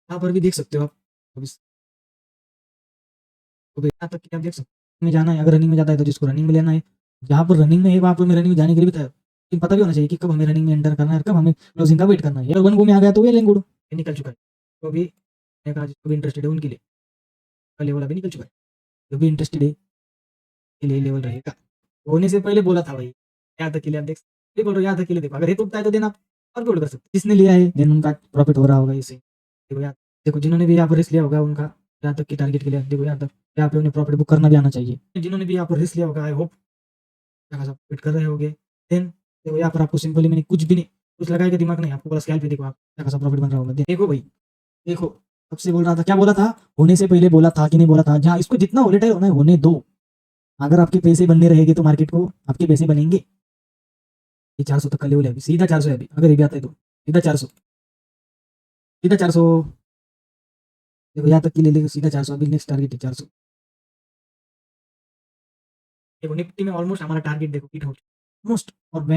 यहाँ पर भी देख सकते हो आप। अभी तो यहाँ तक कि आप देख सकते हो में जाना है, अगर रनिंग में जाता है तो जिसको रनिंग में लेना है, जहाँ पर रनिंग में है वहाँ पर हमें रनिंग में जाने के लिए भी तैयार, लेकिन पता भी होना चाहिए कि कब हमें रनिंग में एंटर करना है और कब हमें क्लोजिंग का वेट करना है। अगर वन गो में आ गया तो ये लेंगे निकल चुका है। तो अभी मैंने कहा जिसको भी इंटरेस्टेड है उनके लिए का लेवल अभी निकल चुका है। जो भी इंटरेस्टेड है के लिए लेवल रहेगा। होने से पहले बोला था भाई, यहाँ तक के लिए आप देख सकते बोल रहे हो, यहाँ तक के लिए देखो, अगर ये टूटता है तो देन आप अपलोड कर सकते हो। जिसने लिया है देन उनका प्रॉफिट हो रहा होगा इससे। देखो यहाँ देखो जिन्होंने भी यहाँ पर रिस्क लिया होगा उनका यहाँ तक की टारगेट के लिए देखो यहाँ तक यहाँ पे उन्हें प्रॉफिट बुक करना भी आना चाहिए। जिन्होंने भी यहाँ पर रिस्क लिया होगा आई होप खासा प्रॉफिट कर रहे होगे। देन देखो यहाँ पर आपको सिंपली मैंने कुछ भी नहीं कुछ लगाया के दिमाग नहीं, आपको बस स्केल पे देखो आप खासा प्रॉफिट बन रहा होगा। देखो भाई देखो सबसे बोल रहा था क्या बोला था, होने से पहले बोला था कि नहीं बोला था, जहाँ इसको जितना वोलेटाइल होना है होने दो। अगर आपके पैसे बनने रहेंगे तो मार्केट को आपके पैसे बनेंगे। ये 400 तक का लेवल है अभी, सीधा 400 है अभी, अगर ये भी आता है तो सीधा 400 सीधा 400। देखो यहाँ तक की ले लेगा सीधा 400, अभी नेक्स्ट टारगेट है 400। देखो निफ्टी में ऑलमोस्ट हमारा टारगेट देखो हिट हो ऑलमोस्ट, और बैंक